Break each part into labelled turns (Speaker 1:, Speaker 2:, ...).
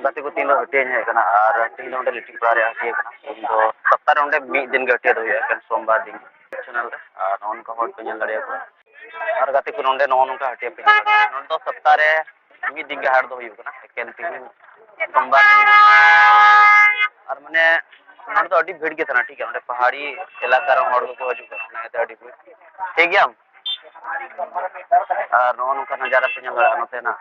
Speaker 1: गाते को तीन हटिया है कना और तीन ओंडे लिटिंग पारे हटिया कना इन दो सप्ताह ओंडे मी दिन हटिया दो है सोमवार दिन चैनल रे और नॉन का हॉट पे लड़े को और गाते को ओंडे नॉन का हटिया पे नॉन तो सप्ताह रे मी दिन हाट दो हुई कना एकेन तीन सोमवार दिन और माने नॉन तो अडी भीड़ के तना ठीक है ओंडे पहाड़ी इलाका रे हॉट को हजू कना ना अडी भीड़ ठीक है और नॉन का नजारा पे लड़ा नते ना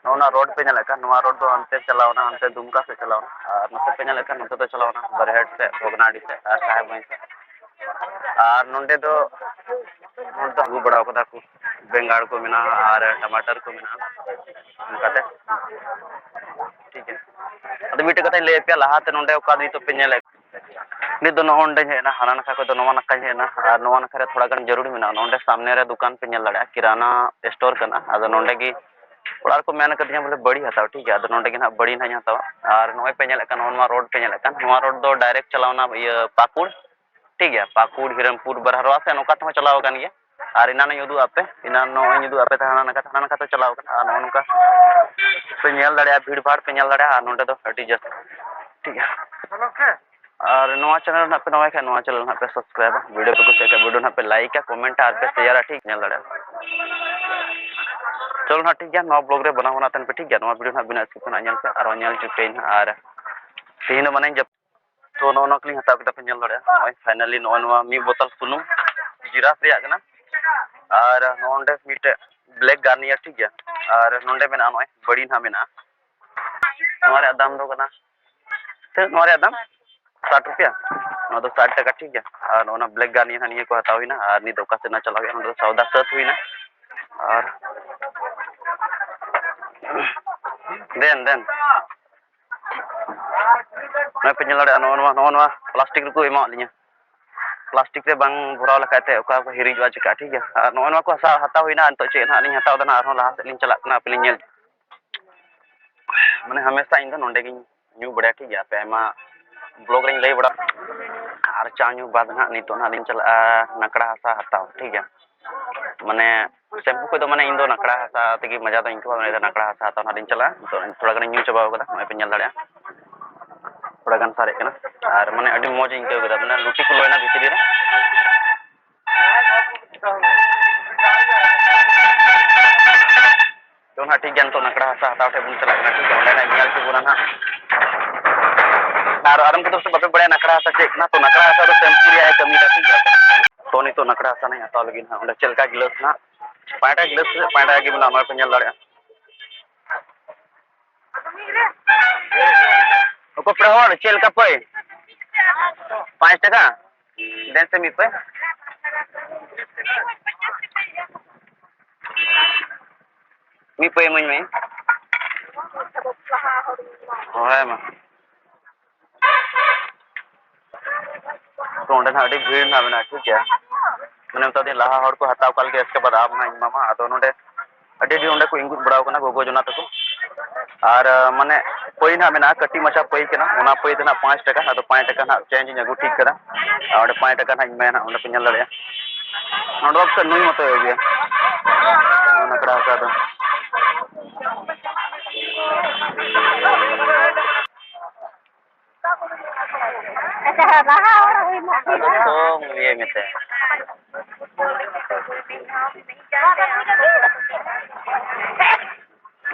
Speaker 1: नोना रोड पे नलका नोआ रोड दो अंते चलावना अंते दुमका से चलावना और नते पे नलका नते तो चलावना बरहेट से भोगनाडी से और साहेबगंज से और नोंडे दो हगू बड़ा कदा को बेंगाड़ को मिना और टमाटर को मिना उनकाते ठीक है अद मिटे कथा ले पे लहाते नोंडे ओका दी तो पे नेले नि दो नोंडे है ना हाना नखा को दो नोवा नखा है ना और नोवा नखा रे थोड़ा गन जरूरी मिना नोंडे सामने रे दुकान पे नेल लड़ा किराना स्टोर कना अद नोंडे की और को मेन करते बोले बड़ी हताव ठीक है अद नोंडे के ना बड़ी ना हताव और नोय पे नेल कन ओनवा रोड पे नेल कन नोवा रोड दो डायरेक्ट चलावना ये पाकुड़ ठीक है पाकुड़ हिरमपुर बरहरवा से नोका तो चलाव कन ये और इना ने युदु आपे इना नो युदु आपे थाना नका तो चलाव कन और नोनका पे नेल दड़या भीड़ भाड़ पे नेल दड़या और नोंडे दो अटी जस ठीक है और नोआ चैनल ना पे नोए के नोआ चैनल ना पे सब्सक्राइब वीडियो पे कुछ वीडियो ना पे लाइक या कमेंट और पे शेयर ठीक नेल दड़या चलो ना ठीक है नवा ब्लॉग रे बना होना तन पे ठीक है नवा वीडियो ना बिना स्किप ना नेल पे और नेल चुके और तीन माने जब तो नो नकली हता के पे नेल दड़या नोय फाइनली नोवा मी बोतल सुनुम जिराफ रे आगना और नोंडे मिटे ब्लैक गार्नियर ठीक है और नोंडे मेना नोय बड़ी ना मेना नोवा रे दाम दो कना ते नोवा रे दाम 60 रुपया नो तो 60 टका ठीक है और नोना ब्लैक गार्नियर हनी को हतावी ना और नी दोका से ना चला गया नो सौदा सत हुई ना और देन मैं पे लड़ा नोवा प्लास्टिक को एमा लिया प्लास्टिक रे बांग भराव लखाते ओका को हिरिजवा चिका ठीक है और नोवा को हता हुईना तो चे ना हता दना और लहा से लिन चला ना पे नेल माने हमेशा इन नोंडे गिन न्यू बड़ा ठीक है पे मा ब्लॉग रे लई बड़ा और चा न्यू बाद ना नितो ना लिन चला नकड़ा हसा हता ठीक है माने शैम्पू को तो माने इन दो नकड़ा हसा तगी मजा तो इनको माने नकड़ा हसा हता ना लिन चला तो थोड़ा गन न्यू चबाव कदा मैं पे नेल दड़या थोड़ा गन सारे कना और माने अडी मौज इनके कदा माने लुटी को लोयना भितरी रे तो ना ठीक है तो नकड़ा हसा हता उठे बुन चला कना ठीक है ओंडे ना नेल के बुना ना और आराम को तो बापे बड़े नकड़ा हसा चेक ना तो नकड़ा हसा तो शैम्पू रे कमी दा ठीक है तो नहीं तो नकड़ा हसा नहीं हता लगी ना ओंडे चलका गिलास ना पाटा के बना मा पे नेल दड़या ओको प्रहर चलका पे 5 टका देन से मी पे मन में होय मा तो ओंडे ना अडी भीड़ ना बना ठीक है मैंने तो दिन लहा हर को हताव काल के इसके बाद आप ना मामा आदो नोडे अडी डी ओंडे को इंगुत बड़ाव कना गोगो जना तको और माने कोई ना मेना कटी मचा पई केना ओना पई देना 5 टका ना तो 5 टका ना चेंज इन अगु ठीक करा और 5 टका ना मेना ओंडे पे नेल दड़या नोडो से नुई मतो हो गया नकड़ा का दो तो ये मिते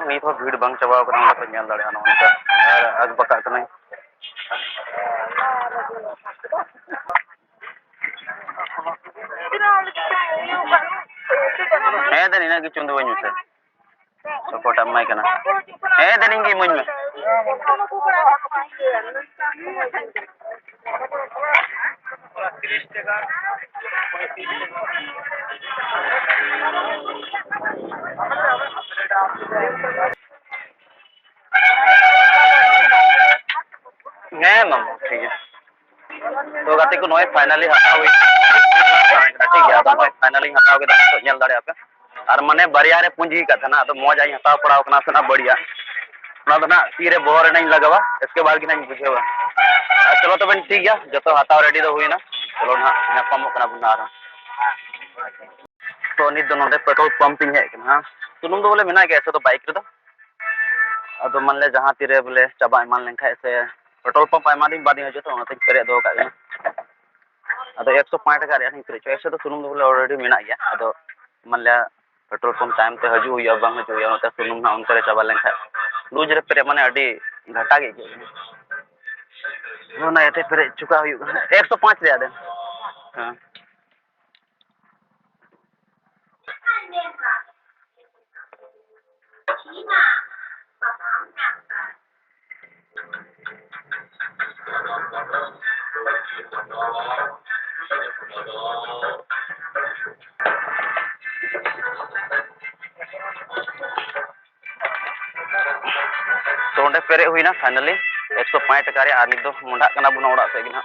Speaker 1: मी तो भीड़ बंग चबाव करा पे नेल दड़या ना उनका और अग बका तो नहीं है दनी ना कि चुंदो वनु से तो कोटा माय कना है दनी की मुन में मम ठीक है तो गाते को नोय फाइनली हटाव ठीक है तो फाइनली हटाव के तो नेल दड़या पे और माने बरिया रे पूंजी का था ना तो मौज आई हताव पड़ाव कना से ना बढ़िया ना तो ना तीरे बोर नहीं लगवा इसके बाद की नहीं बुझेवा चलो तो बन ठीक है जो तो हताव रेडी तो हुई ना चलो ना नापम कना बुना तो नित दो नोडे पेट्रोल पंप ही है ना सुनुम दो बोले मेना के ऐसे तो बाइक रे दो अदो मान ले जहाँ तीरे बोले चाबा एमान लेंखा से पेट्रोल पंप आयमा दिन बाद हजू तो ओनाते पेरे दो का अदो 105 टका रे पेरे चो ऐसे तो सुनुम दो बोले ऑलरेडी मेना गया अदो मान ले पेट्रोल पंप टाइम ते हजू हुआ बांग हजू हुआ ओनाते सुनुम ना उनते चाबा लेंखा लूज रे पेरे माने अडी घाटा गे ना एते पेरे चुका हुई 105 रे आदे हां तो पेरे हुई ना फाइनली 105 टका रे आर नित दो मुंडा कना बुना ओड़ा से गिना